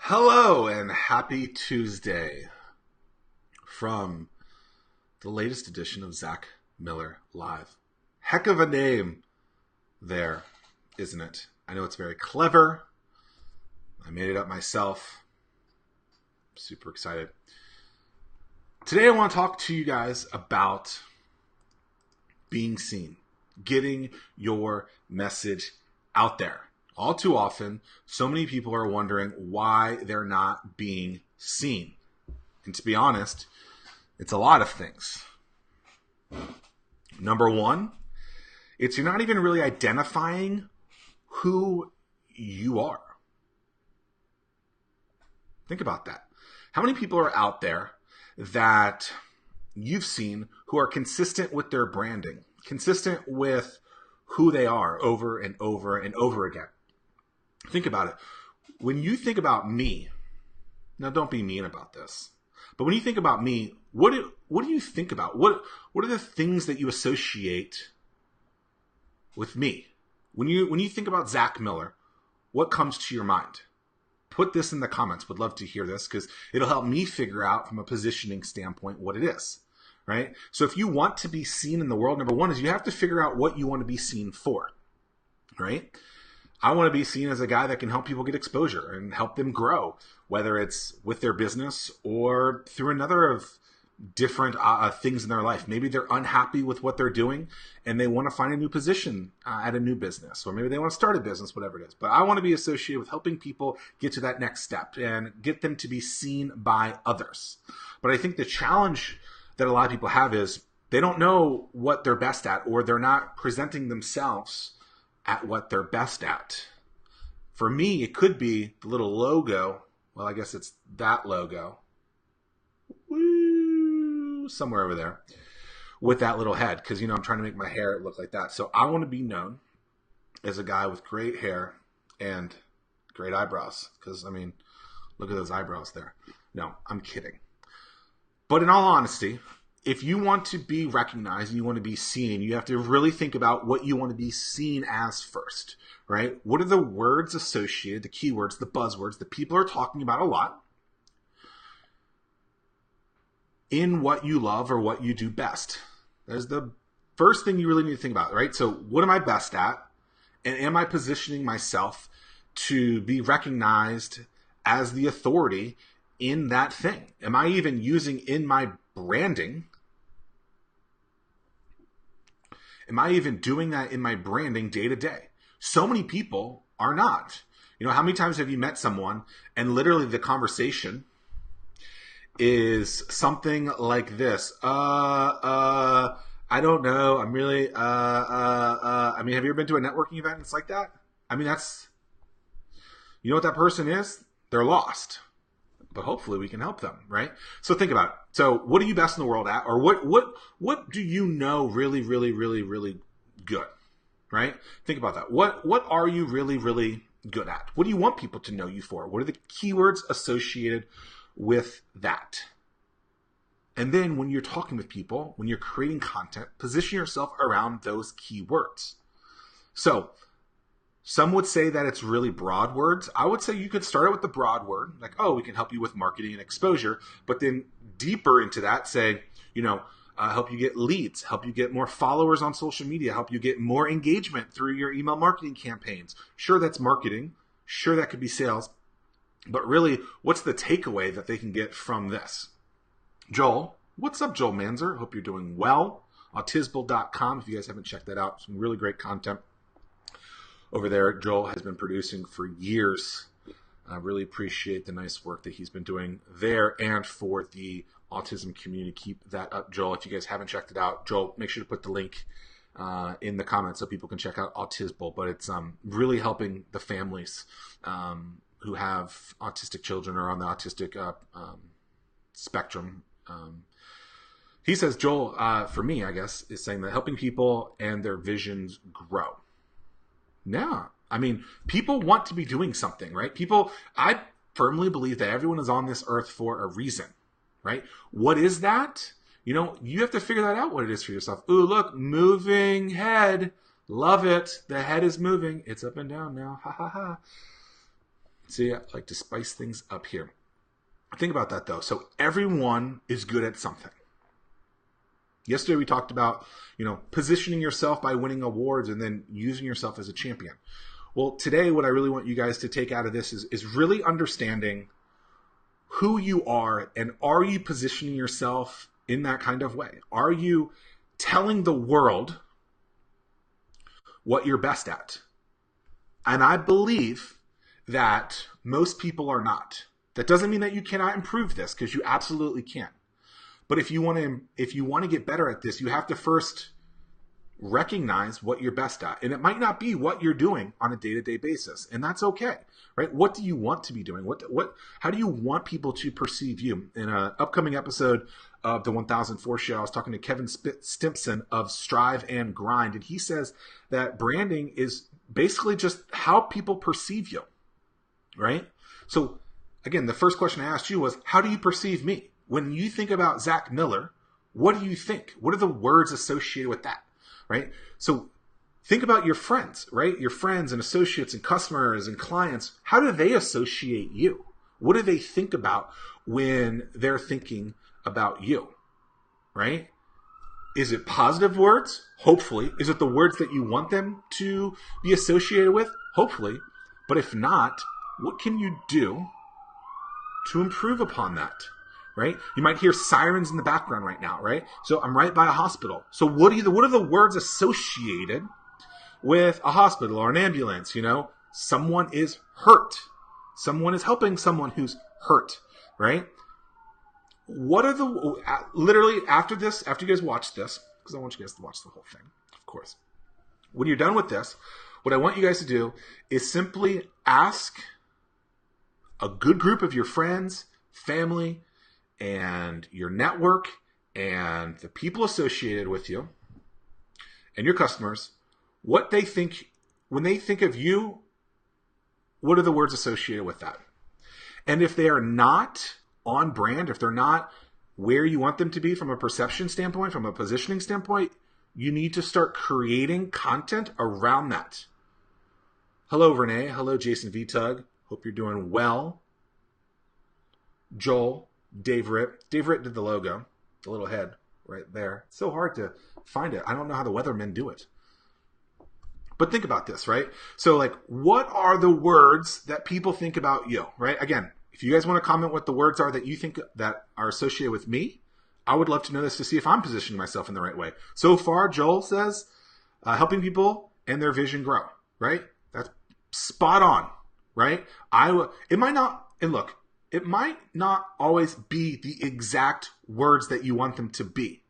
Hello and happy Tuesday from the latest edition of Zack Miller Live. Heck of a name there, isn't it? I know it's very clever. I made it up myself. I'm super excited. Today I want to talk to you guys about being seen, getting your message out there. All too often, so many people are wondering why they're not being seen. And to be honest, it's a lot of things. Number one, it's you're not even really identifying who you are. Think about that. How many people are out there that you've seen who are consistent with their branding, consistent with who they are over and over and over again? Think about it. When you think about me, now don't be mean about this, but when you think about me, what do you think about? What are the things that you associate with me? When you think about Zack Miller, what comes to your mind? Put this in the comments. Would love to hear this because it'll help me figure out from a positioning standpoint what it is, right? So if you want to be seen in the world, number one is you have to figure out what you want to be seen for, right? I want to be seen as a guy that can help people get exposure and help them grow, whether it's with their business or through another of different things in their life. Maybe they're unhappy with what they're doing and they want to find a new position at a new business, or maybe they want to start a business, whatever it is. But I want to be associated with helping people get to that next step and get them to be seen by others. But I think the challenge that a lot of people have is they don't know what they're best at, or they're not presenting themselves at what they're best at. For me, it could be the little logo. Well, I guess it's that logo. Woo, somewhere over there with that little head. Because, I'm trying to make my hair look like that. So I want to be known as a guy with great hair and great eyebrows. Because, look at those eyebrows there. No, I'm kidding. But in all honesty, if you want to be recognized and you want to be seen, you have to really think about what you want to be seen as first, right? What are the words associated, the keywords, the buzzwords that people are talking about a lot in what you love or what you do best? That's the first thing you really need to think about, right? So what am I best at? And am I positioning myself to be recognized as the authority in that thing? Am I even using in my branding? Am I even doing that in my branding day to day? So many people are not. How many times have you met someone and literally the conversation is something like this? I don't know. I'm really, have you ever been to a networking event and it's like that? That's, what that person is? They're lost. But hopefully we can help them, right? So think about it. So what are you best in the world at? Or what do you know really, really, really, really good, right? Think about that. What are you really, really good at? What do you want people to know you for? What are the keywords associated with that? And then when you're talking with people, when you're creating content, position yourself around those keywords. So some would say that it's really broad words. I would say you could start out with the broad word, like, we can help you with marketing and exposure, but then deeper into that, say, help you get leads, help you get more followers on social media, help you get more engagement through your email marketing campaigns. Sure, that's marketing. Sure, that could be sales. But really, what's the takeaway that they can get from this? Joel, what's up, Joel Manzer? Hope you're doing well. Autisble.com, if you guys haven't checked that out, some really great content over there. Joel has been producing for years. I really appreciate the nice work that he's been doing there and for the autism community. Keep that up, Joel. If you guys haven't checked it out, Joel, make sure to put the link in the comments so people can check out Autisble. But it's really helping the families who have autistic children or on the autistic spectrum. He says, Joel, for me, I guess, is saying that helping people and their visions grow. Yeah. People want to be doing something, right? I firmly believe that everyone is on this earth for a reason, right? What is that? You have to figure that out what it is for yourself. Ooh, look, moving head. Love it. The head is moving. It's up and down now. Ha ha ha. See, I like to spice things up here. Think about that, though. So everyone is good at something. Yesterday we talked about, positioning yourself by winning awards and then using yourself as a champion. Well, today what I really want you guys to take out of this is really understanding who you are, and are you positioning yourself in that kind of way? Are you telling the world what you're best at? And I believe that most people are not. That doesn't mean that you cannot improve this, because you absolutely can. But if you want to get better at this, you have to first recognize what you're best at. And it might not be what you're doing on a day-to-day basis. And that's okay, right? What do you want to be doing? How do you want people to perceive you? In an upcoming episode of the 1004 show, I was talking to Kevin Stimpson of Strive and Grind. And he says that branding is basically just how people perceive you, right? So again, the first question I asked you was, how do you perceive me? When you think about Zack Miller, what do you think? What are the words associated with that, right? So think about your friends, right? Your friends and associates and customers and clients. How do they associate you? What do they think about when they're thinking about you, right? Is it positive words? Hopefully. Is it the words that you want them to be associated with? Hopefully. But if not, what can you do to improve upon that? Right? You might hear sirens in the background right now, right? So I'm right by a hospital. So what are the words associated with a hospital or an ambulance? Someone is hurt. Someone is helping someone who's hurt, right? What are literally after you guys watch this, because I want you guys to watch the whole thing, of course. When you're done with this, what I want you guys to do is simply ask a good group of your friends, family, and your network, and the people associated with you, and your customers, what they think, when they think of you, what are the words associated with that? And if they are not on brand, if they're not where you want them to be from a perception standpoint, from a positioning standpoint, you need to start creating content around that. Hello, Renee. Hello, Jason V. Tug. Hope you're doing well. Joel. Dave Ritt. Dave Ritt did the logo, the little head right there. It's so hard to find it. I don't know how the weathermen do it. But think about this, right? So what are the words that people think about you, right? Again, if you guys want to comment what the words are that you think that are associated with me, I would love to know this to see if I'm positioning myself in the right way. So far, Joel says, helping people and their vision grow, right? That's spot on, right? It might not, and look, it might not always be the exact words that you want them to be.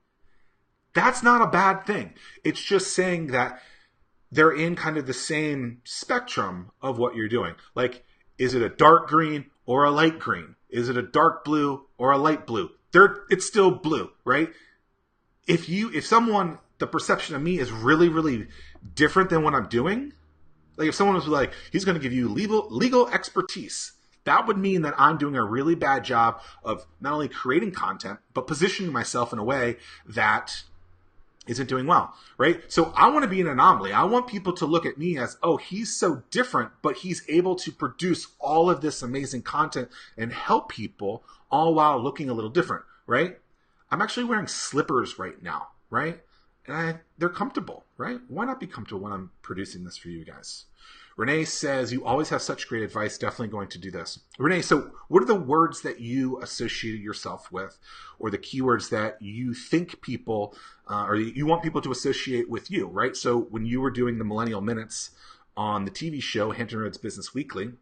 That's not a bad thing. It's just saying that they're in kind of the same spectrum of what you're doing. Is it a dark green or a light green? Is it a dark blue or a light blue? It's still blue, right? If the perception of me is really, really different than what I'm doing, if someone was like, he's going to give you legal expertise, that would mean that I'm doing a really bad job of not only creating content, but positioning myself in a way that isn't doing well, right? So I want to be an anomaly. I want people to look at me as, oh, he's so different, but he's able to produce all of this amazing content and help people all while looking a little different, right? I'm actually wearing slippers right now, right? And they're comfortable, right? Why not be comfortable when I'm producing this for you guys? Renee says, you always have such great advice. Definitely going to do this. Renee, so what are the words that you associate yourself with, or the keywords that you think people, or you want people to associate with you, right? So when you were doing the Millennial Minutes on the TV show, Hampton Roads Business Weekly,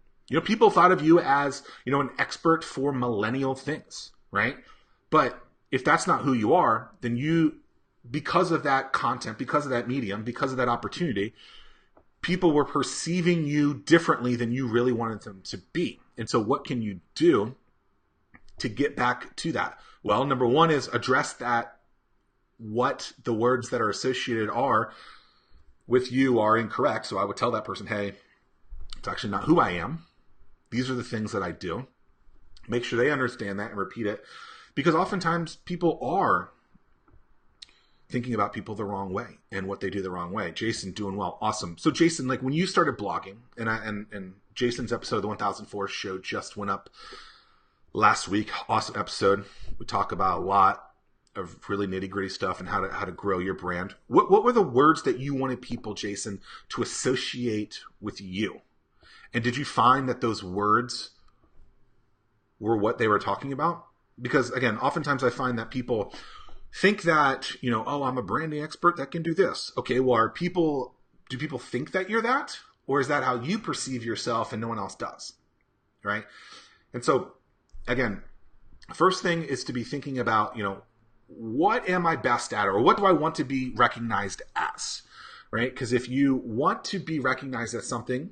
people thought of you as, an expert for millennial things, right? But if that's not who you are, then because of that content, because of that medium, because of that opportunity, people were perceiving you differently than you really wanted them to be. And so what can you do to get back to that? Well, number one is address that, what the words that are associated are with you are incorrect. So I would tell that person, hey, it's actually not who I am. These are the things that I do. Make sure they understand that and repeat it. Because oftentimes people are thinking about people the wrong way and what they do the wrong way. Jason, doing well. Awesome. So Jason, like when you started blogging, and Jason's episode, the 1004 show, just went up last week. Awesome episode. We talk about a lot of really nitty gritty stuff and how to grow your brand. What were the words that you wanted people, Jason, to associate with you? And did you find that those words were what they were talking about? Because again, oftentimes I find that people think that, oh, I'm a branding expert that can do this. Okay, well, do people think that you're that? Or is that how you perceive yourself and no one else does? Right? And so, again, first thing is to be thinking about, what am I best at? Or what do I want to be recognized as? Right? Because if you want to be recognized as something,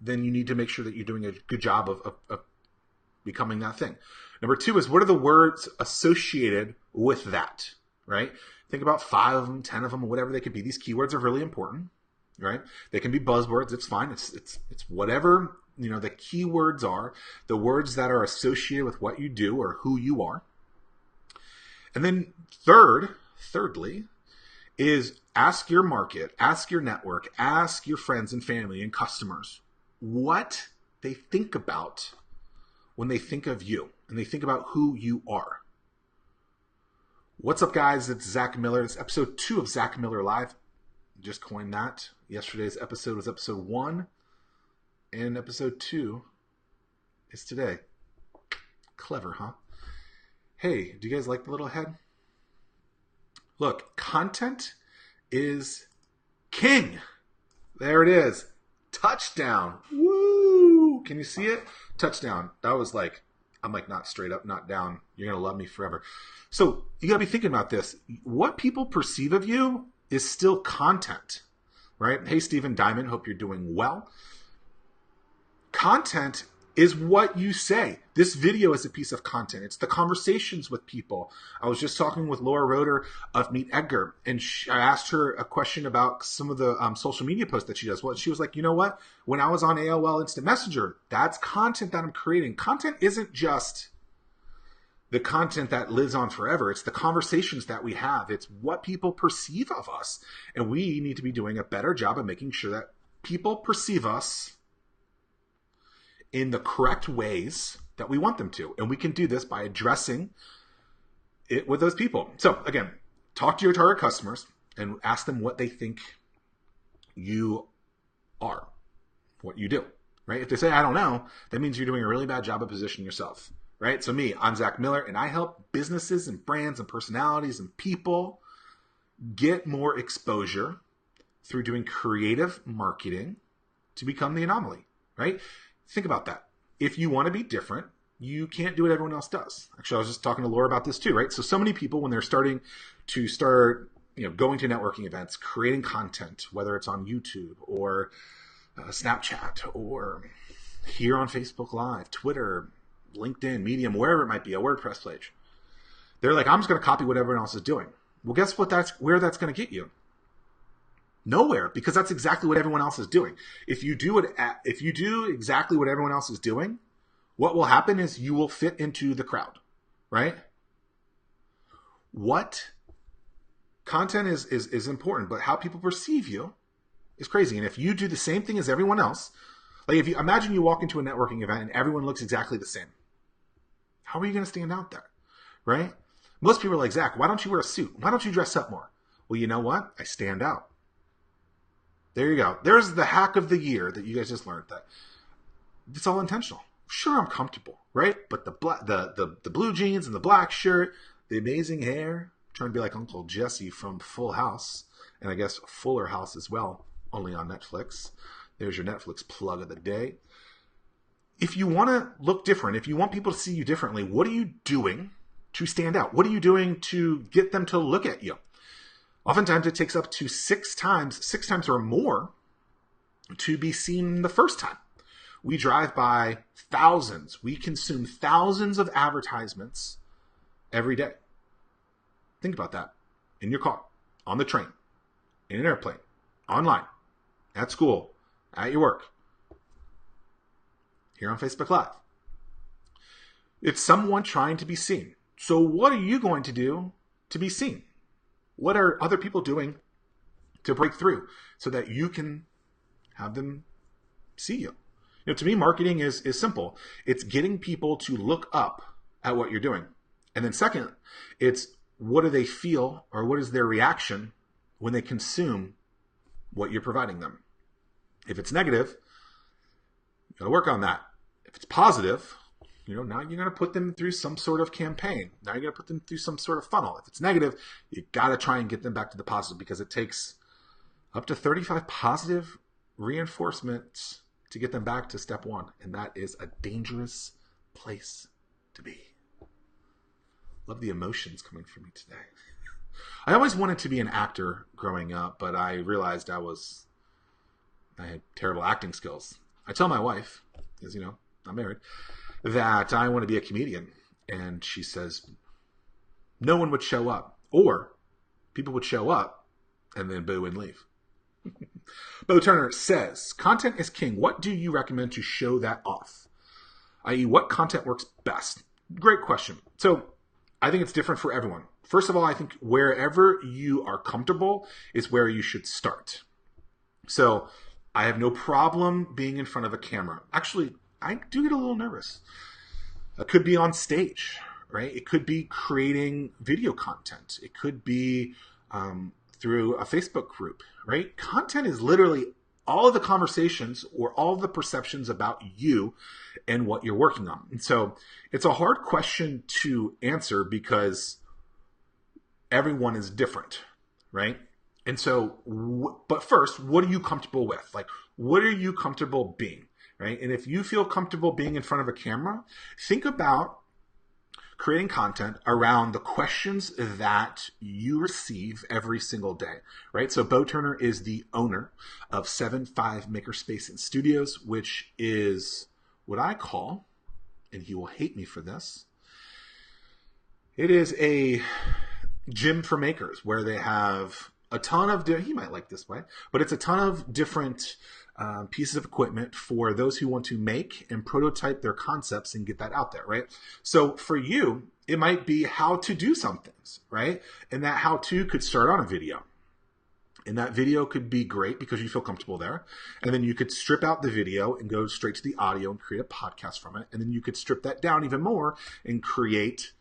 then you need to make sure that you're doing a good job of becoming that thing. Number two is, what are the words associated with that, right? Think about 5 of them, 10 of them, whatever they could be. These keywords are really important, right? They can be buzzwords. It's fine. It's whatever, the keywords are, the words that are associated with what you do or who you are. And then thirdly, is ask your market, ask your network, ask your friends and family and customers what they think about when they think of you and they think about who you are. What's up, guys? It's Zack Miller. It's episode 2 of Zack Miller Live. Just coined that. Yesterday's episode was episode 1, and episode 2 is today. Clever, huh? Hey, do you guys like the little head? Look, content is king. There it is. Touchdown. Woo! Can you see it? Touchdown. That was like, I'm like, not straight up, not down. You're going to love me forever. So you got to be thinking about this. What people perceive of you is still content, right? Hey, Stephen Diamond, hope you're doing well. Content is what you say. This video is a piece of content. It's the conversations with people. I was just talking with Laura Roeder of Meet Edgar, and I asked her a question about some of the social media posts that she does. Well, she was like, you know what? When I was on AOL Instant Messenger, that's content that I'm creating. Content isn't just the content that lives on forever. It's the conversations that we have. It's what people perceive of us. And we need to be doing a better job of making sure that people perceive us in the correct ways that we want them to. And we can do this by addressing it with those people. So again, talk to your target customers and ask them what they think you are, what you do, right? If they say, I don't know, that means you're doing a really bad job of positioning yourself, right? So I'm Zack Miller, and I help businesses and brands and personalities and people get more exposure through doing creative marketing to become the anomaly, right? Think about that. If you want to be different, you can't do what everyone else does. Actually, I was just talking to Laura about this too, right? So many people, when they're starting to going to networking events, creating content, whether it's on YouTube or Snapchat or here on Facebook Live, Twitter, LinkedIn, Medium, wherever it might be, a WordPress page. They're like, I'm just going to copy what everyone else is doing. Well, guess what? Where that's going to get you. Nowhere, because that's exactly what everyone else is doing. If you do exactly what everyone else is doing, what will happen is you will fit into the crowd, right? What content is important, but how people perceive you is crazy. And if you do the same thing as everyone else, like if you imagine you walk into a networking event and everyone looks exactly the same, how are you going to stand out there, right? Most people are like, Zack, why don't you wear a suit? Why don't you dress up more? Well, you know what? I stand out. There you go. There's the hack of the year that you guys just learned. That it's all intentional. Sure, I'm comfortable, right? But the blue jeans and the black shirt, the amazing hair, trying to be like Uncle Jesse from Full House, and I guess Fuller House as well, only on Netflix. There's your Netflix plug of the day. If you want to look different, if you want people to see you differently, what are you doing to stand out? What are you doing to get them to look at you? Oftentimes it takes up to six times or more to be seen the first time. We drive by thousands. We consume thousands of advertisements every day. Think about that. In your car, on the train, in an airplane, online, at school, at your work, here on Facebook Live. It's someone trying to be seen. So what are you going to do to be seen? What are other people doing to break through so that you can have them see you? To me, marketing is simple. It's getting people to look up at what you're doing. And then second, it's what do they feel, or what is their reaction when they consume what you're providing them? If it's negative, you got to work on that. If it's positive, now you're going to put them through some sort of campaign. Now you're going to put them through some sort of funnel. If it's negative, you got to try and get them back to the positive, because it takes up to 35 positive reinforcements to get them back to step one. And that is a dangerous place to be. Love the emotions coming from me today. I always wanted to be an actor growing up, but I realized I had terrible acting skills. I tell my wife, because, I'm married, that I want to be a comedian. And she says, no one would show up. Or people would show up and then boo and leave. Bo Turner says, content is king. What do you recommend to show that off? I.e., what content works best? Great question. So I think it's different for everyone. First of all, I think wherever you are comfortable is where you should start. So I have no problem being in front of a camera. Actually, I do get a little nervous. It could be on stage, right? It could be creating video content. It could be through a Facebook group, right? Content is literally all of the conversations or all of the perceptions about you and what you're working on. And so it's a hard question to answer because everyone is different, right? And so, but first, what are you comfortable with? Like, what are you comfortable being, right? And if you feel comfortable being in front of a camera, think about creating content around the questions that you receive every single day, right? So Bo Turner is the owner of 7-5 Makerspace and Studios, which is what I call, and he will hate me for this, it is a gym for makers where they have a ton of, he might like this way, but it's a ton of different pieces of equipment for those who want to make and prototype their concepts and get that out there, right? So for you, it might be how to do some things, right? And that how to could start on a video. And that video could be great because you feel comfortable there. And then you could strip out the video and go straight to the audio and create a podcast from it. And then you could strip that down even more and create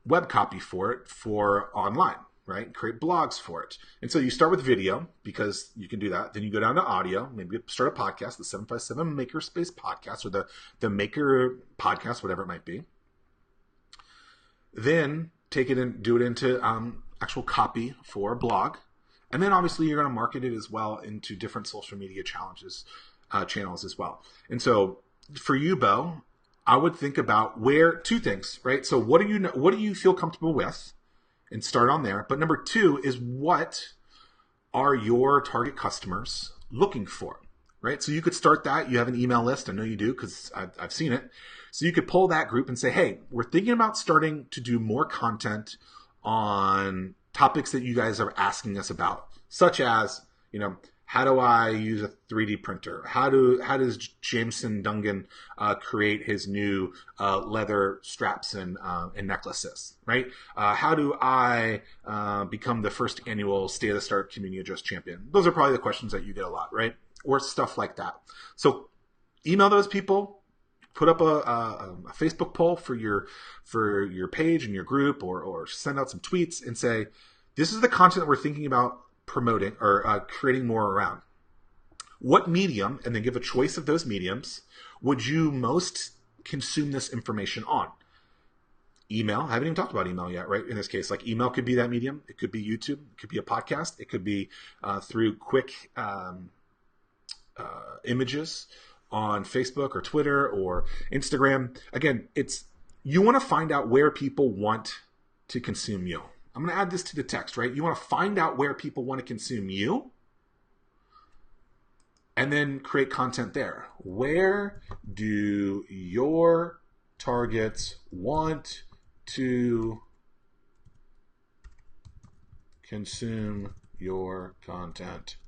web copy for it for online, right? Create blogs for it. And so you start with video because you can do that. Then you go down to audio, maybe start a podcast, the 757 Makerspace podcast or the Maker podcast, whatever it might be. Then take it and do it into actual copy for a blog. And then obviously you're going to market it as well into different social media channels as well. And so for you, Bo, I would think about two things, right? So what do you feel comfortable with? And start on there. But number two is, what are your target customers looking for, right? So you could start that. You have an email list. I know you do because I've seen it. So you could pull that group and say, hey, we're thinking about starting to do more content on topics that you guys are asking us about, such as, how do I use a 3D printer? How does Jameson Dungan create his new leather straps and necklaces, right? How do I become the first annual state-of-the-start community address champion? Those are probably the questions that you get a lot, right? Or stuff like that. So email those people, put up a Facebook poll for your page and your group, or send out some tweets and say, this is the content that we're thinking about promoting or creating more around. What medium, and then give a choice of those mediums, would you most consume this information on? Email. I haven't even talked about email yet, right? In this case, like email could be that medium. It could be YouTube. It could be a podcast. It could be through quick images on Facebook or Twitter or Instagram. Again, you want to find out where people want to consume you. I'm going to add this to the text, right? You want to find out where people want to consume you and then create content there. Where do your targets want to consume your content?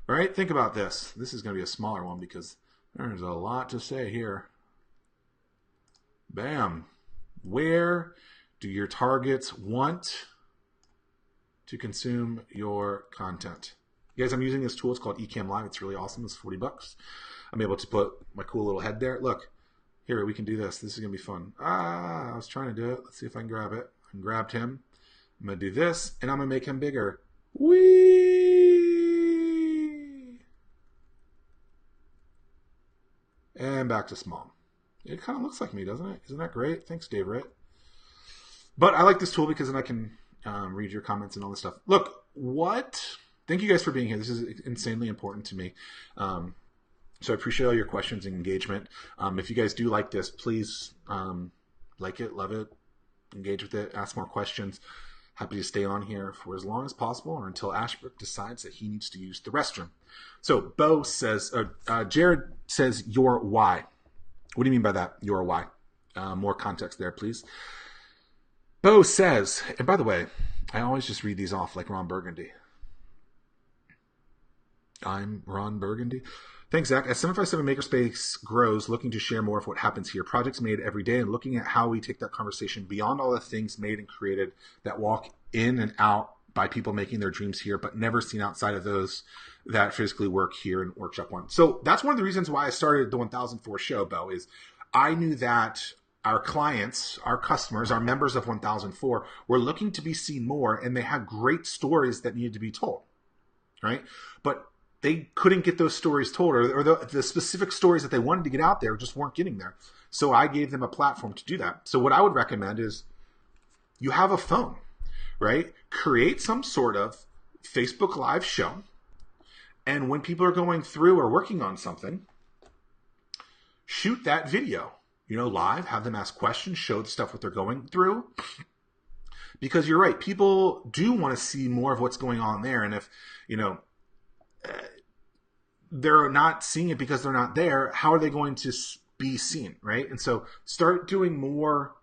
All right, think about this. This is going to be a smaller one because there's a lot to say here. Bam. Where Do your targets want to consume your content? You guys, I'm using this tool. It's called Ecamm Live. It's really awesome. It's $40. I'm able to put my cool little head there. Look, here, we can do this. This is going to be fun. I was trying to do it. Let's see if I can grab it. I grabbed him. I'm going to do this, and I'm going to make him bigger. Whee! And back to small. It kind of looks like me, doesn't it? Isn't that great? Thanks, Dave Ritt. But I like this tool because then I can read your comments and all this stuff. Look, thank you guys for being here. This is insanely important to me. So I appreciate all your questions and engagement. If you guys do like this, please like it, love it, engage with it, ask more questions. Happy to stay on here for as long as possible or until Ashbrook decides that he needs to use the restroom. So Bo says, Jared says, your why. What do you mean by that? Your why? More context there, please. Bo says, and by the way, I always just read these off like Ron Burgundy. I'm Ron Burgundy. Thanks, Zach. As 757 Makerspace grows, looking to share more of what happens here, projects made every day, and looking at how we take that conversation beyond all the things made and created that walk in and out by people making their dreams here, but never seen outside of those that physically work here in Workshop 1. So that's one of the reasons why I started the 1004 show, Bo, is I knew that our clients, our customers, our members of 1004 were looking to be seen more, and they had great stories that needed to be told, right? But they couldn't get those stories told, or the specific stories that they wanted to get out there just weren't getting there. So I gave them a platform to do that. So what I would recommend is you have a phone, right? Create some sort of Facebook Live show. And when people are going through or working on something, shoot that video, live, have them ask questions, show the stuff what they're going through. Because you're right, people do want to see more of what's going on there. And if, they're not seeing it because they're not there, how are they going to be seen, right? And so start doing more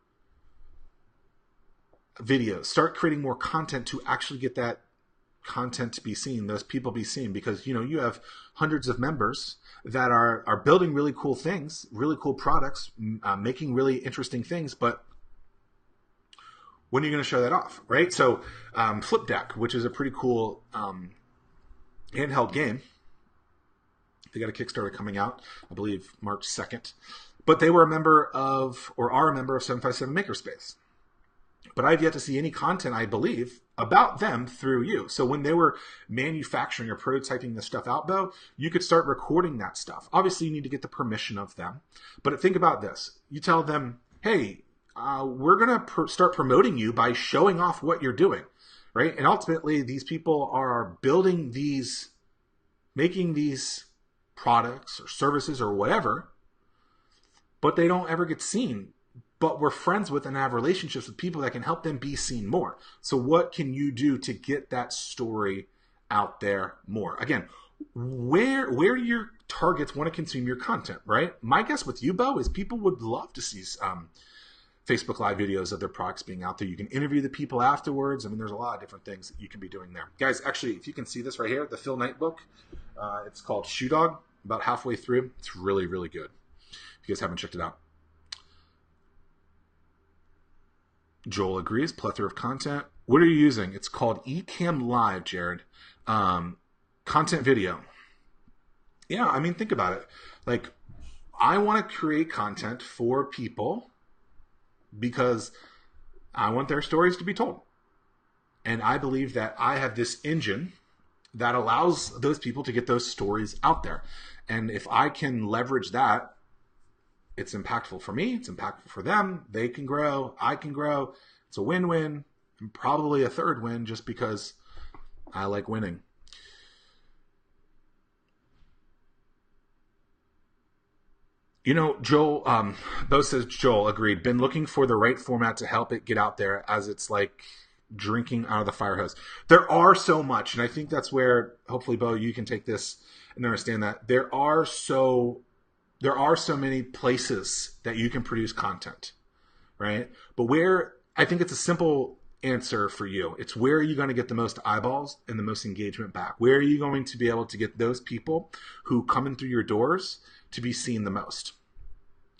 videos, start creating more content to actually get that content to be seen, those people be seen, because you have hundreds of members that are building really cool things, really cool products, making really interesting things, but when are you going to show that off, right? So Flip Deck, which is a pretty cool handheld game, they got a Kickstarter coming out, I believe March 2nd, but they were a member of, or are a member of 757 Makerspace. But I've yet to see any content, I believe, about them through you. So when they were manufacturing or prototyping this stuff out, Bo, you could start recording that stuff. Obviously, you need to get the permission of them. But think about this. You tell them, hey, we're going to start promoting you by showing off what you're doing, right? And ultimately, these people are building these, making these products or services or whatever, but they don't ever get seen. But we're friends with and have relationships with people that can help them be seen more. So what can you do to get that story out there more? Again, where do your targets want to consume your content, right? My guess with you, Bo, is people would love to see Facebook Live videos of their products being out there. You can interview the people afterwards. I mean, there's a lot of different things that you can be doing there. Guys, actually, if you can see this right here, the Phil Knight book, it's called Shoe Dog, about halfway through. It's really, really good. If you guys haven't checked it out. Joel agrees. Plethora of content. What are you using? It's called Ecamm Live, Jared. Content video. Yeah, I mean, think about it. Like, I want to create content for people because I want their stories to be told. And I believe that I have this engine that allows those people to get those stories out there. And if I can leverage that, it's impactful for me. It's impactful for them. They can grow. I can grow. It's a win-win, and probably a third win just because I like winning. Joel, Bo says, Joel agreed. Been looking for the right format to help it get out there, as it's like drinking out of the fire hose. There are so much, and I think that's where hopefully, Bo, you can take this and understand that there are so many places that you can produce content, right? But where, I think it's a simple answer for you. It's where are you going to get the most eyeballs and the most engagement back? Where are you going to be able to get those people who come in through your doors to be seen the most?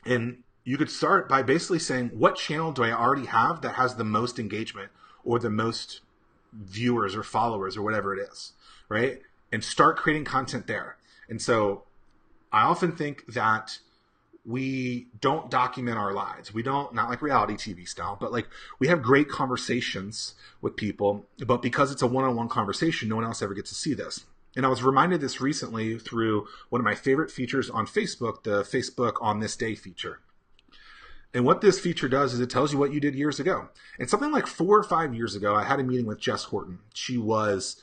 And you could start by basically saying, what channel do I already have that has the most engagement or the most viewers or followers or whatever it is, right? And start creating content there. And so I often think that we don't document our lives. We don't, not like reality TV style, but like we have great conversations with people, but because it's a one-on-one conversation, no one else ever gets to see this. And I was reminded this recently through one of my favorite features on Facebook, the Facebook On This Day feature. And what this feature does is it tells you what you did years ago. And something like 4 or 5 years ago, I had a meeting with Jess Horton. She was,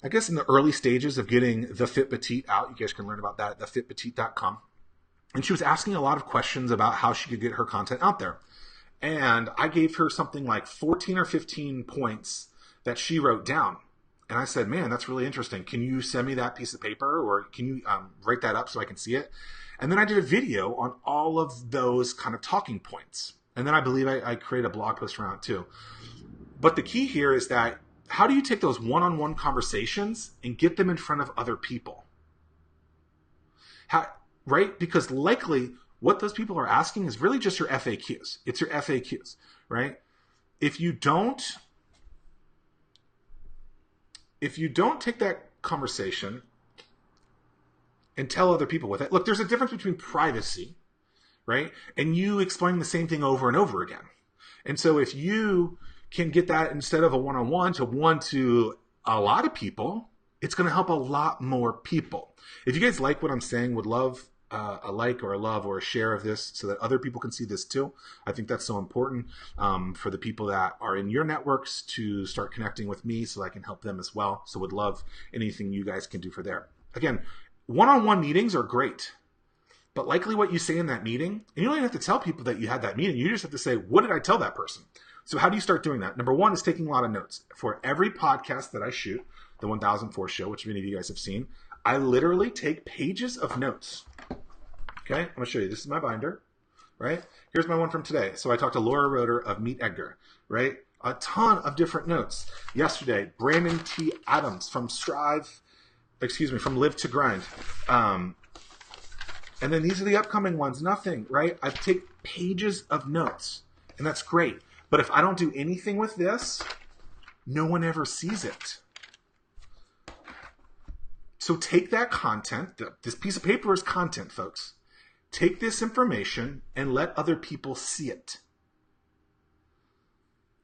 I guess, in the early stages of getting The Fit Petite out. You guys can learn about that at thefitpetite.com. And she was asking a lot of questions about how she could get her content out there. And I gave her something like 14 or 15 points that she wrote down. And I said, man, that's really interesting. Can you send me that piece of paper, or can you write that up so I can see it? And then I did a video on all of those kind of talking points. And then I believe I created a blog post around it too. But the key here is that how do you take those one-on-one conversations and get them in front of other people? Right? Because likely what those people are asking is really just your FAQs. It's your FAQs, right? If you don't take that conversation and tell other people with it, look, there's a difference between privacy, right, and you explaining the same thing over and over again. And so if you can get that instead of a one-on-one to one to a lot of people, it's going to help a lot more people. If you guys like what I'm saying, would love a like or a love or a share of this so that other people can see this too. I think that's so important for the people that are in your networks to start connecting with me so I can help them as well. So would love anything you guys can do for there. Again, one-on-one meetings are great, but likely what you say in that meeting, and you don't even have to tell people that you had that meeting. You just have to say, what did I tell that person? So how do you start doing that? Number one is taking a lot of notes. For every podcast that I shoot, the 1004 show, which many of you guys have seen, I literally take pages of notes. Okay, I'm going to show you. This is my binder, right? Here's my one from today. So I talked to Laura Roeder of Meet Edgar, right? A ton of different notes. Yesterday, Brandon T. Adams from Live to Grind. And then these are the upcoming ones. Nothing, right? I take pages of notes, and that's great. But if I don't do anything with this, no one ever sees it. So take that content. This piece of paper is content, folks. Take this information and let other people see it.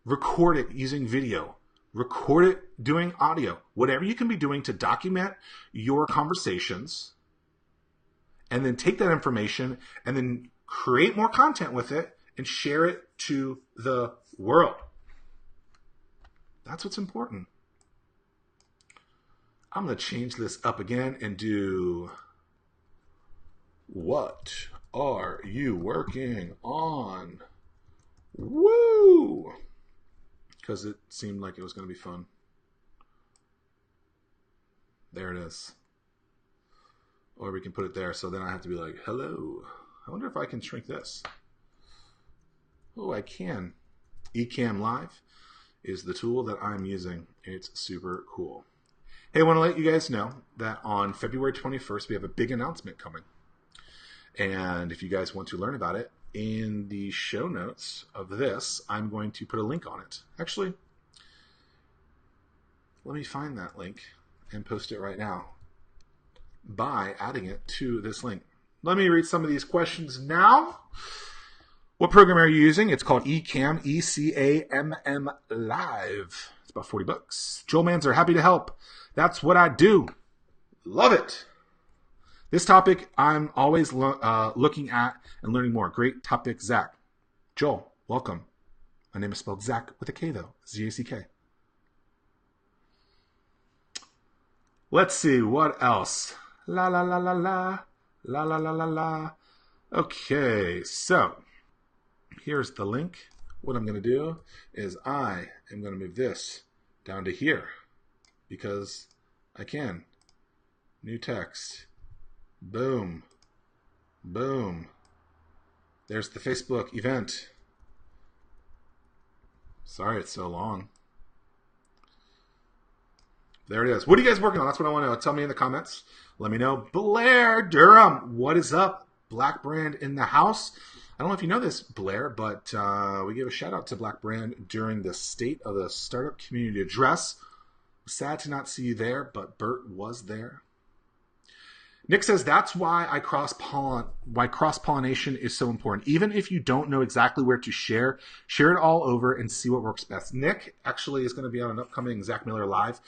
Record it using video. Record it doing audio. Whatever you can be doing to document your conversations. And then take that information and then create more content with it and share it to the world. That's what's important. I'm going to change this up again and do, what are you working on? Woo! Because it seemed like it was going to be fun. There it is. Or we can put it there, so then I have to be like, hello. I wonder if I can shrink this. Oh, I can. Ecamm Live is the tool that I'm using. It's super cool. Hey, I want to let you guys know that on February 21st, we have a big announcement coming. And if you guys want to learn about it, in the show notes of this, I'm going to put a link on it. Actually, let me find that link and post it right now by adding it to this link. Let me read some of these questions now. What program are you using? It's called Ecamm, E-C-A-M-M Live. It's about $40. Joel Manzer, happy to help. That's what I do. Love it. This topic I'm always looking at and learning more. Great topic, Zack. Joel, welcome. My name is spelled Zack with a K though. Z-A-C-K. Let's see, what else? La la la la la. La la la la la. Okay, so here's the link. What I'm going to do is I am going to move this down to here because I can. New text. Boom. Boom. There's the Facebook event. Sorry it's so long. There it is. What are you guys working on? That's what I want to know. Tell me in the comments. Let me know. Blair Durham, what is up? Black Brand in the house. I don't know if you know this, Blair, but we gave a shout out to Black Brand during the State of the Startup Community Address. Sad to not see you there, but Bert was there. Nick says that's why cross-pollination is so important. Even if you don't know exactly where to share it all over and see what works best. Nick actually is going to be on an upcoming Zack Miller Live.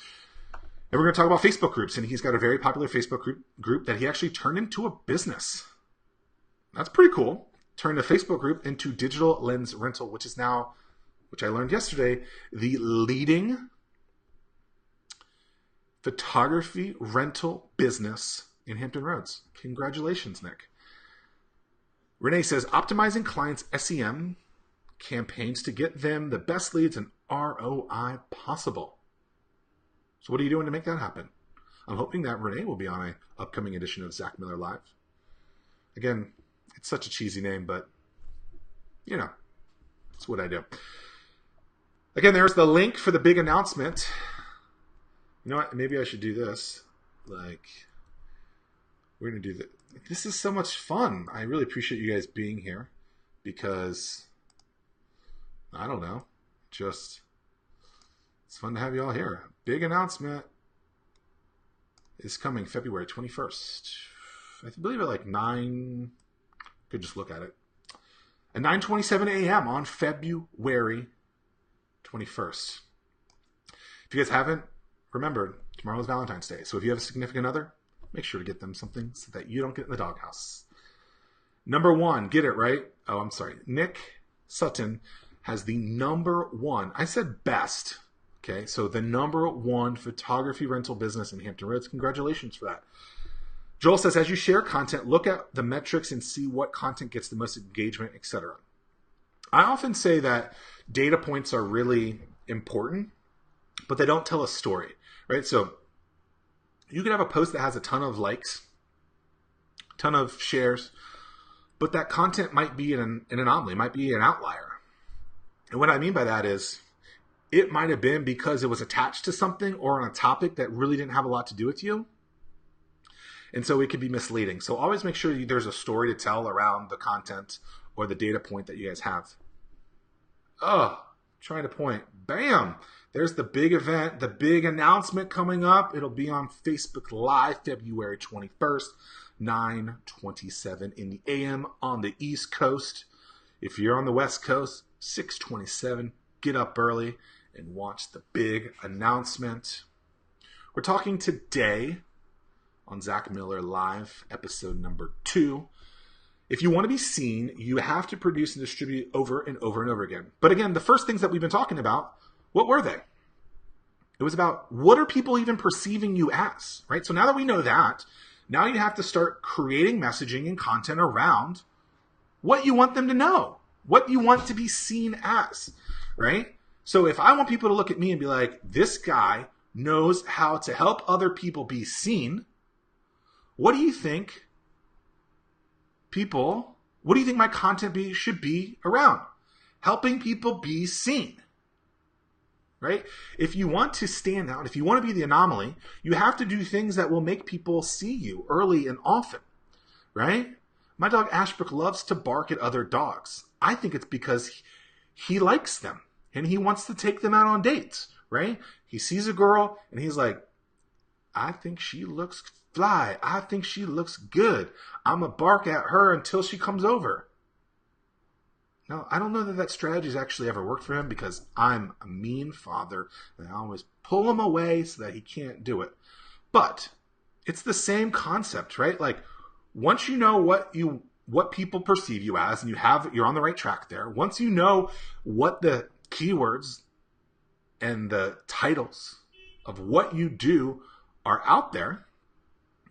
And we're going to talk about Facebook groups. And he's got a very popular Facebook group that he actually turned into a business. That's pretty cool. Turned a Facebook group into Digital Lens Rental, which is now, which I learned yesterday, the leading photography rental business in Hampton Roads. Congratulations, Nick. Renee says, optimizing clients' SEM campaigns to get them the best leads and ROI possible. So what are you doing to make that happen? I'm hoping that Renee will be on an upcoming edition of Zack Miller Live. Again, it's such a cheesy name, but, you know, that's what I do. Again, there's the link for the big announcement. You know what? Maybe I should do this. Like, we're going to do that. This is so much fun. I really appreciate you guys being here because, I don't know, just, it's fun to have you all here. Big announcement is coming February 21st. I believe at like 9, could just look at it. At 9:27 a.m. on February 21st. If you guys haven't remembered, tomorrow is Valentine's Day. So if you have a significant other, make sure to get them something so that you don't get in the doghouse. Number 1, get it right. Oh, I'm sorry. Nick Sutton has the number 1. I said best. Okay, so the number 1 photography rental business in Hampton Roads. Congratulations for that. Joel says, as you share content, look at the metrics and see what content gets the most engagement, etc. I often say that data points are really important, but they don't tell a story, right? So you could have a post that has a ton of likes, a ton of shares, but that content might be an anomaly, might be an outlier. And what I mean by that is it might have been because it was attached to something or on a topic that really didn't have a lot to do with you. And so it could be misleading. So always make sure there's a story to tell around the content or the data point that you guys have. Oh, trying to point. Bam! There's the big event, the big announcement coming up. It'll be on Facebook Live February 21st, 9:27 in the AM on the East Coast. If you're on the West Coast, 6:27. Get up early and watch the big announcement. We're talking today on Zack Miller Live, episode number 2. If you want to be seen, you have to produce and distribute over and over and over again. But again, the first things that we've been talking about, what were they? It was about what are people even perceiving you as, right? So now that we know that, now you have to start creating messaging and content around what you want them to know, what you want to be seen as, right? So if I want people to look at me and be like, this guy knows how to help other people be seen, what do you think my content should be around? Helping people be seen, right? If you want to stand out, if you want to be the anomaly, you have to do things that will make people see you early and often, right? My dog Ashbrook loves to bark at other dogs. I think it's because he likes them and he wants to take them out on dates, right? He sees a girl and he's like, I think she looks fly. I think she looks good. I'm going to bark at her until she comes over. Now, I don't know that strategy has actually ever worked for him because I'm a mean father and I always pull him away so that he can't do it. But it's the same concept, right? Like once you know what people perceive you as and you're on the right track there, once you know what the keywords and the titles of what you do are out there,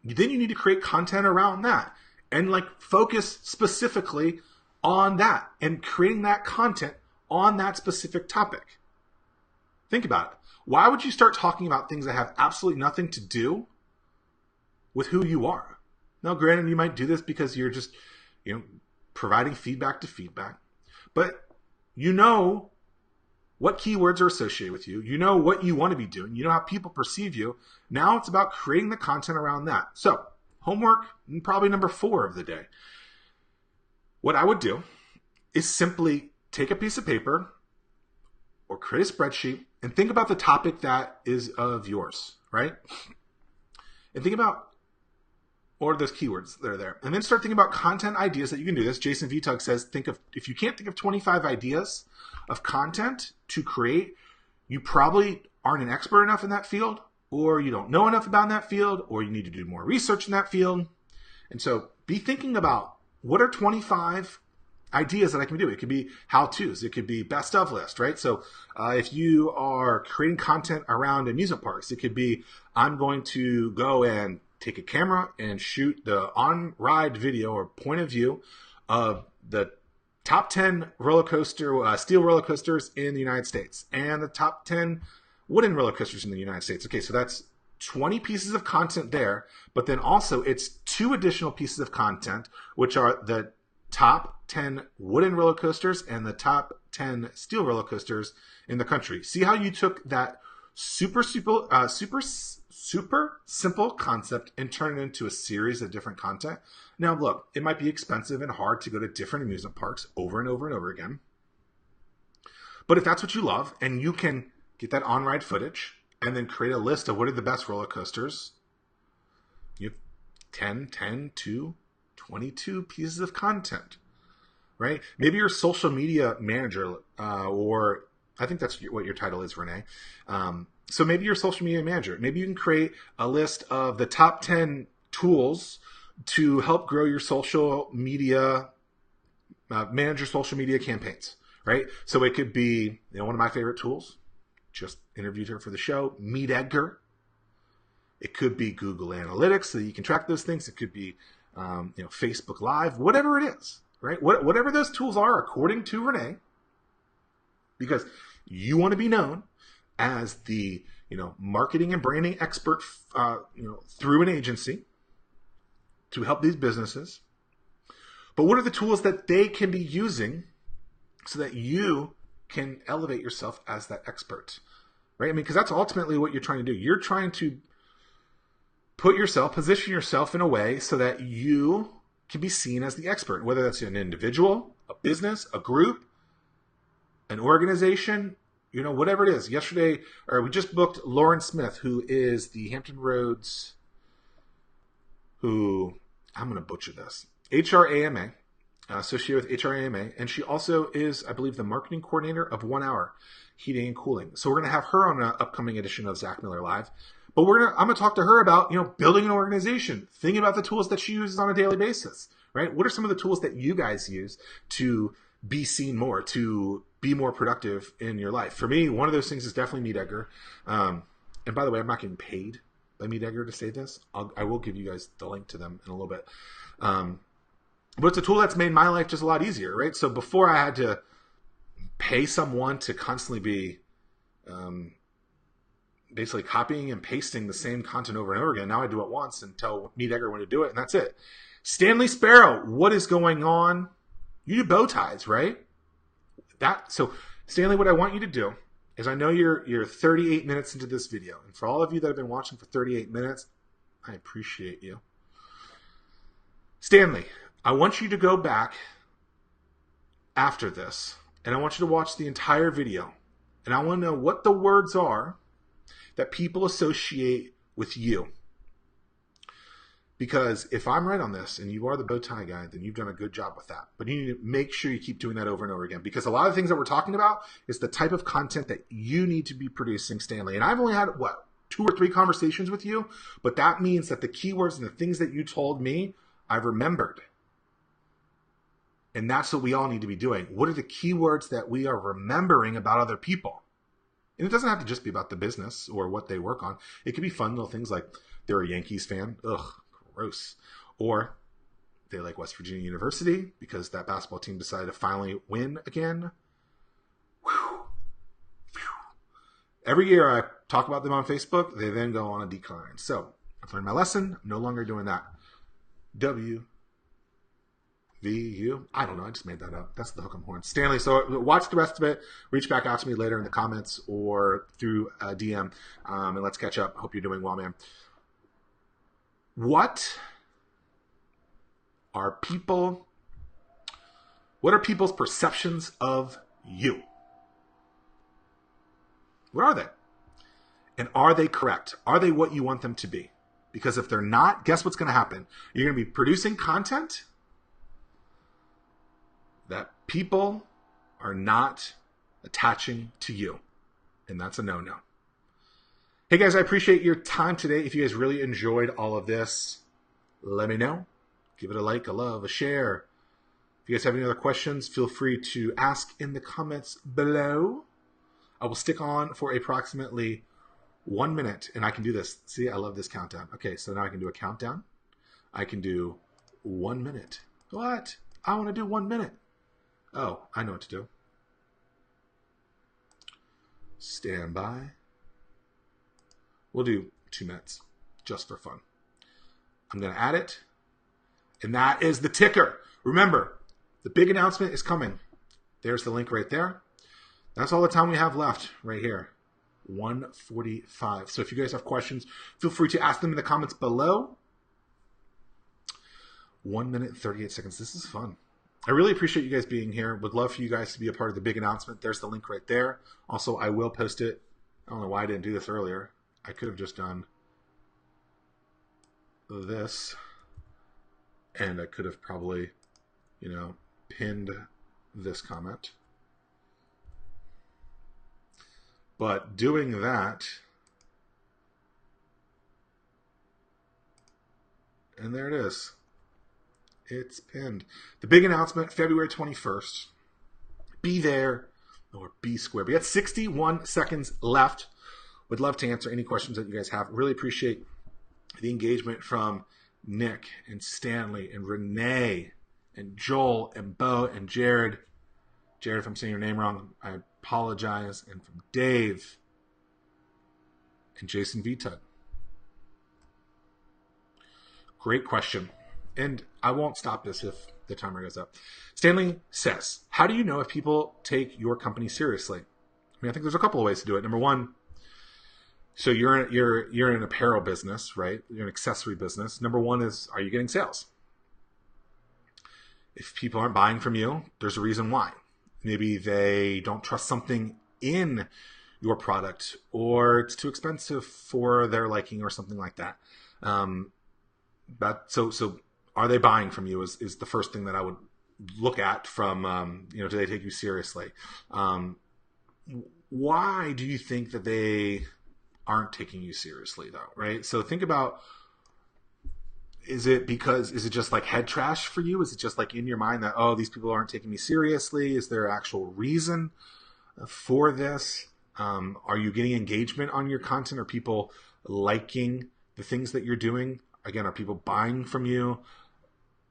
then you need to create content around that and like focus specifically on that and creating that content on that specific topic. Think about it. Why would you start talking about things that have absolutely nothing to do with who you are? Now, granted, you might do this because you're just, providing feedback to feedback, but you know what keywords are associated with you. You know what you want to be doing. You know how people perceive you. Now it's about creating the content around that. So homework, probably number 4 of the day. What I would do is simply take a piece of paper or create a spreadsheet and think about the topic that is of yours, right? And think about, or those keywords that are there. And then start thinking about content ideas that you can do this. Jason Vitug says, if you can't think of 25 ideas of content to create, you probably aren't an expert enough in that field, or you don't know enough about that field, or you need to do more research in that field. And so be thinking about, what are 25 ideas that I can do? It could be how-tos. It could be best of list, right? So if you are creating content around amusement parks, it could be, I'm going to go and take a camera and shoot the on-ride video or point of view of the top 10 roller coaster, steel roller coasters in the United States and the top 10 wooden roller coasters in the United States. Okay, so that's 20 pieces of content there, but then also it's 2 additional pieces of content, which are the top 10 wooden roller coasters and the top 10 steel roller coasters in the country. See how you took that super simple concept and turn it into a series of different content. Now, look, it might be expensive and hard to go to different amusement parks over and over and over again. But if that's what you love and you can get that on-ride footage and then create a list of what are the best roller coasters, you have 10, 2, 22 pieces of content, right? Maybe you're a social media manager, or I think that's what your title is, Renee. So maybe you're a social media manager. Maybe you can create a list of the top 10 tools to help grow your social media, manage your social media campaigns, right? So it could be, one of my favorite tools, just interviewed her for the show, Meet Edgar. It could be Google Analytics, so you can track those things. It could be, Facebook Live, whatever it is, right? Whatever those tools are, according to Renee, because you want to be known as the, marketing and branding expert, through an agency to help these businesses. But what are the tools that they can be using so that you can elevate yourself as that expert, right? I mean, because that's ultimately what you're trying to do. You're trying to position yourself in a way so that you can be seen as the expert, whether that's an individual, a business, a group, an organization, whatever it is. We just booked Lauren Smith, who is the Hampton Roads, I'm going to butcher this, HRAMA, associated with HRAMA, and she also is, I believe, the marketing coordinator of 1 Hour Heating and Cooling. So we're going to have her on an upcoming edition of Zack Miller Live. But I'm going to talk to her about, building an organization, thinking about the tools that she uses on a daily basis, right? What are some of the tools that you guys use to be seen more, to be more productive in your life? For me, one of those things is definitely Meet Edgar. And by the way, I'm not getting paid by Meet Edgar to say this. I will give you guys the link to them in a little bit. But it's a tool that's made my life just a lot easier, right? So before I had to pay someone to constantly be basically copying and pasting the same content over and over again. Now I do it once and tell Meet Edgar when to do it, and that's it. Stanley Sparrow, what is going on? You do bow ties, right? So Stanley, what I want you to do is, I know you're 38 minutes into this video, and for all of you that have been watching for 38 minutes, I appreciate you. Stanley, I want you to go back after this, and I want you to watch the entire video, and I want to know what the words are that people associate with you. Because if I'm right on this and you are the bow tie guy, then you've done a good job with that. But you need to make sure you keep doing that over and over again, because a lot of things that we're talking about is the type of content that you need to be producing, Stanley. And I've only had, 2 or 3 conversations with you, but that means that the keywords and the things that you told me, I've remembered. And that's what we all need to be doing. What are the keywords that we are remembering about other people? And it doesn't have to just be about the business or what they work on. It could be fun little things like they're a Yankees fan. Ugh, gross. Or they like West Virginia University because that basketball team decided to finally win again. Whew. Every year I talk about them on Facebook. They then go on a decline. So I've learned my lesson. I'm no longer doing that. VU. I don't know. I just made that up. That's the hook 'em horn. Stanley, so watch the rest of it. Reach back out to me later in the comments or through a DM, and let's catch up. Hope you're doing well, man. What What are people's perceptions of you? What are they? And are they correct? Are they what you want them to be? Because if they're not, guess what's going to happen? You're going to be producing content that people are not attaching to you. And that's a no-no. Hey guys, I appreciate your time today. If you guys really enjoyed all of this, let me know. Give it a like, a love, a share. If you guys have any other questions, feel free to ask in the comments below. I will stick on for approximately 1 minute, and I can do this. See, I love this countdown. Okay, so now I can do a countdown. I can do 1 minute. What? I want to do 1 minute. Oh, I know what to do. Stand by. We'll do 2 minutes, just for fun. I'm going to add it, and that is the ticker. Remember, the big announcement is coming. There's the link right there. That's all the time we have left right here. 1:45. So if you guys have questions, feel free to ask them in the comments below. 1 minute, 38 seconds. This is fun. I really appreciate you guys being here. Would love for you guys to be a part of the big announcement. There's the link right there. Also, I will post it. I don't know why I didn't do this earlier. I could have just done this. And I could have probably, pinned this comment. But doing that, and there it is. It's pinned. The big announcement, February 21st. Be there or be square. We got 61 seconds left. Would love to answer any questions that you guys have. Really appreciate the engagement from Nick and Stanley and Renee and Joel and Bo and Jared. Jared, if I'm saying your name wrong, I apologize. And from Dave and Jason Vitud. Great question. And I won't stop this if the timer goes up. Stanley says, how do you know if people take your company seriously? I mean, I think there's a couple of ways to do it. Number one, so you're in an apparel business, right? You're an accessory business. Number one is, are you getting sales? If people aren't buying from you, there's a reason why. Maybe they don't trust something in your product, or it's too expensive for their liking, or something like that. So are they buying from you is the first thing that I would look at from, do they take you seriously? Why do you think that they aren't taking you seriously though, right? So think about, is it just like head trash for you? Is it just like in your mind that, oh, these people aren't taking me seriously? Is there actual reason for this? Are you getting engagement on your content? Are people liking the things that you're doing? Again, are people buying from you?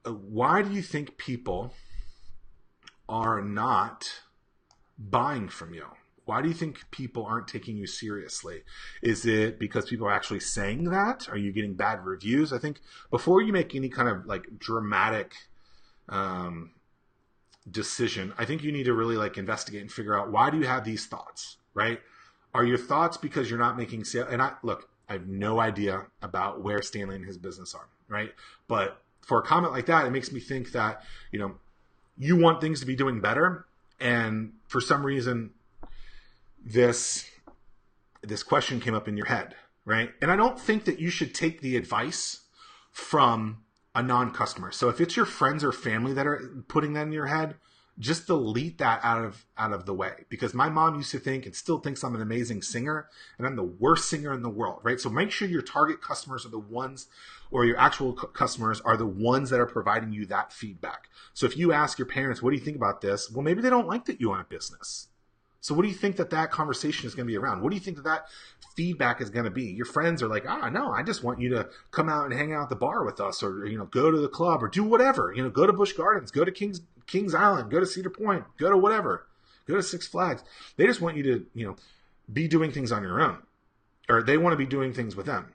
Why do you think people are not buying from you? Why do you think people aren't taking you seriously? Is it because people are actually saying that? Are you getting bad reviews? I think before you make any kind of like dramatic decision, I think you need to really like investigate and figure out, why do you have these thoughts, right? Are your thoughts because you're not making sales? And I have no idea about where Stanley and his business are, right? But for a comment like that, it makes me think that, you want things to be doing better. And for some reason, this question came up in your head, right? And I don't think that you should take the advice from a non-customer. So if it's your friends or family that are putting that in your head, just delete that out of the way. Because my mom used to think, and still thinks, I'm an amazing singer, and I'm the worst singer in the world, right? So make sure your target customers are the ones, or your actual customers are the ones that are providing you that feedback. So if you ask your parents, what do you think about this? Well, maybe they don't like that you own a business. So what do you think that conversation is going to be around? What do you think that feedback is going to be? Your friends are like, no, I just want you to come out and hang out at the bar with us, or, go to the club, or do whatever, go to Busch Gardens, go to Kings Island, go to Cedar Point, go to whatever, go to Six Flags. They just want you to, be doing things on your own, or they want to be doing things with them.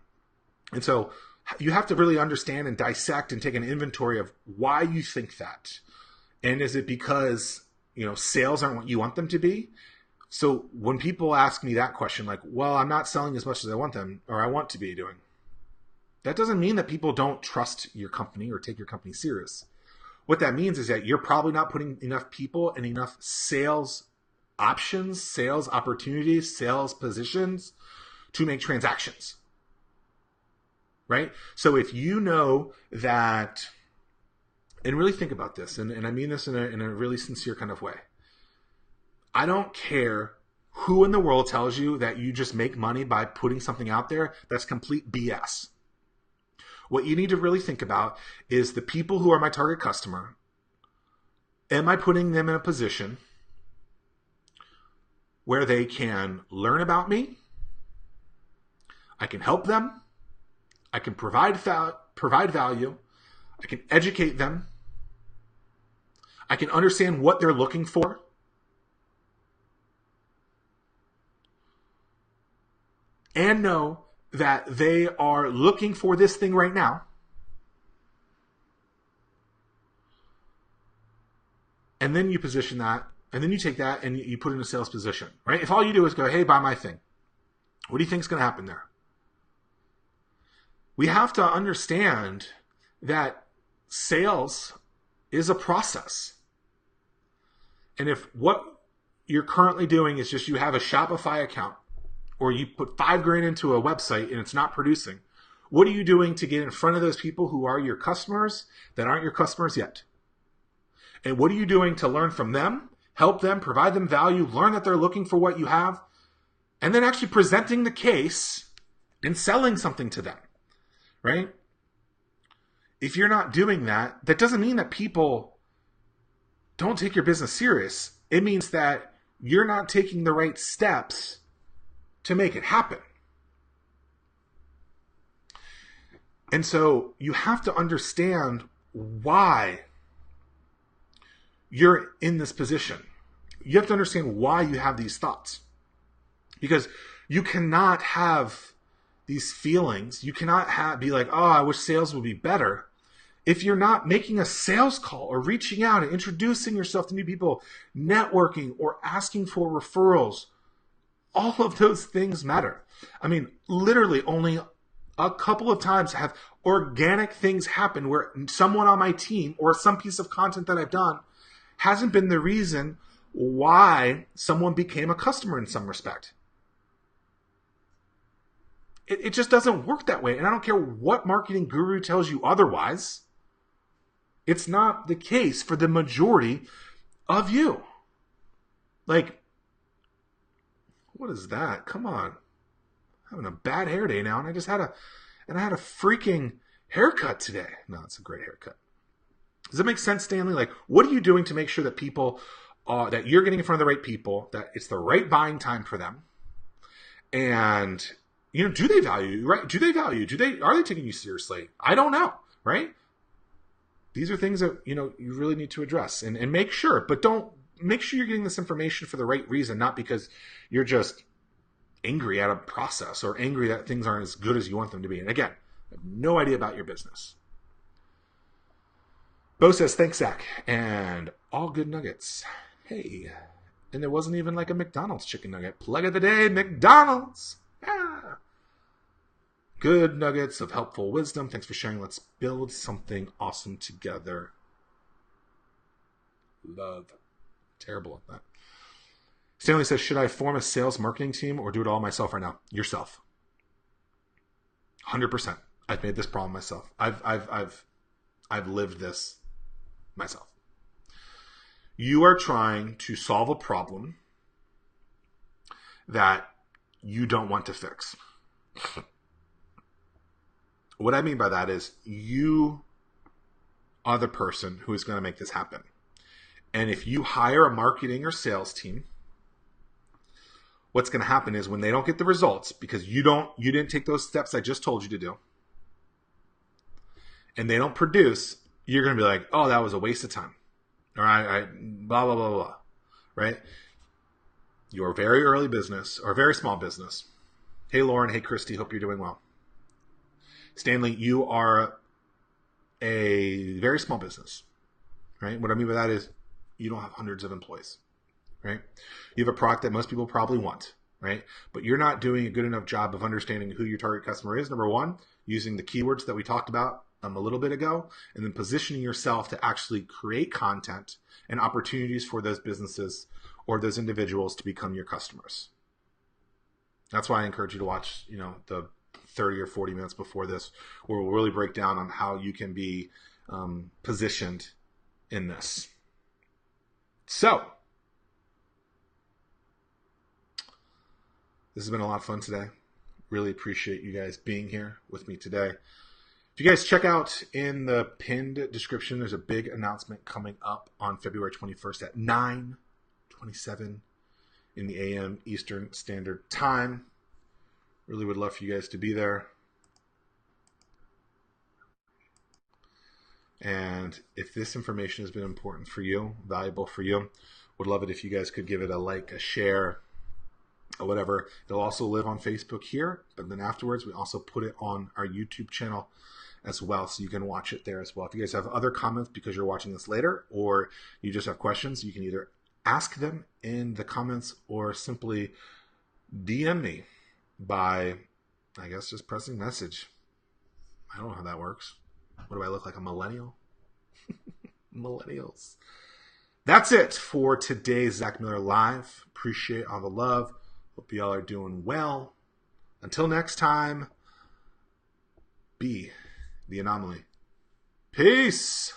And so you have to really understand and dissect and take an inventory of why you think that. And is it because, sales aren't what you want them to be? So when people ask me that question, like, well, I'm not selling as much as I want them, or I want to be doing, that doesn't mean that people don't trust your company or take your company serious. what that means is that you're probably not putting enough people and enough sales options, sales opportunities, sales positions to make transactions, right? So if you know that, and really think about this, and I mean this in a really sincere kind of way. I don't care who in the world tells you that you just make money by putting something out there. That's complete BS. What you need to really think about is the people who are my target customer. Am I putting them in a position where they can learn about me? I can help them. I can provide value. I can educate them. I can understand what they're looking for. And know that they are looking for this thing right now. And then you position that, and then you take that and you put it in a sales position, right? If all you do is go, hey, buy my thing, what do you think is going to happen there? We have to understand that sales is a process. And if what you're currently doing is just you have a Shopify account, or you put $5,000 into a website and it's not producing, what are you doing to get in front of those people who are your customers that aren't your customers yet? And what are you doing to learn from them, help them, provide them value, learn that they're looking for what you have, and then actually presenting the case and selling something to them, right? If you're not doing that, that doesn't mean that people don't take your business serious. It means that you're not taking the right steps to make it happen. And so you have to understand why you're in this position. You have to understand why you have these thoughts. Because you cannot have these feelings. You cannot be like, oh, I wish sales would be better, if you're not making a sales call or reaching out and introducing yourself to new people, networking or asking for referrals. All of those things matter. I mean, literally only a couple of times have organic things happen where someone on my team or some piece of content that I've done hasn't been the reason why someone became a customer in some respect. It just doesn't work that way. And I don't care what marketing guru tells you otherwise. It's not the case for the majority of you. Like, what is that? Come on. I'm having a bad hair day now, and I had a freaking haircut today. No, it's a great haircut. Does it make sense, Stanley? Like, what are you doing to make sure that people, that you're getting in front of the right people, that it's the right buying time for them? And, you know, do they value you, right? Are they taking you seriously? I don't know, right? These are things that, you know, you really need to address and make sure, but make sure you're getting this information for the right reason, not because you're just angry at a process or angry that things aren't as good as you want them to be. And again, I have no idea about your business. Bo says, thanks, Zack. And all good nuggets. Hey. And there wasn't even like a McDonald's chicken nugget. Plug of the day, McDonald's. Yeah. Good nuggets of helpful wisdom. Thanks for sharing. Let's build something awesome together. Love. Terrible at that. Stanley says, should I form a sales marketing team or do it all myself right now? Yourself. 100%. I've made this problem myself. I've lived this myself. You are trying to solve a problem that you don't want to fix. What I mean by that is you are the person who is going to make this happen. And if you hire a marketing or sales team, what's going to happen is when they don't get the results because you didn't take those steps I just told you to do, and they don't produce, you're going to be like, oh, that was a waste of time. All right, blah, blah, blah, blah, right? You're a very early business or a very small business. Hey, Lauren. Hey, Christy. Hope you're doing well. Stanley, you are a very small business, right? What I mean by that is you don't have hundreds of employees, right? You have a product that most people probably want, right? But you're not doing a good enough job of understanding who your target customer is. Number one, using the keywords that we talked about a little bit ago, and then positioning yourself to actually create content and opportunities for those businesses or those individuals to become your customers. That's why I encourage you to watch, the 30 or 40 minutes before this, where we'll really break down on how you can be positioned in this. So, this has been a lot of fun today. Really appreciate you guys being here with me today. If you guys check out in the pinned description, there's a big announcement coming up on February 21st at 9:27 in the AM Eastern Standard Time. Really would love for you guys to be there. And if this information has been important for you, valuable for you, would love it if you guys could give it a like, a share, or whatever. It'll also live on Facebook here, but then afterwards we also put it on our YouTube channel as well, so you can watch it there as well. If you guys have other comments because you're watching this later, or you just have questions, you can either ask them in the comments or simply DM me by, I guess, just pressing message. I don't know how that works. What do I look like, a millennial? Millennials. That's it for today's Zack Miller Live. Appreciate all the love. Hope y'all are doing well. Until next time, be the anomaly. Peace.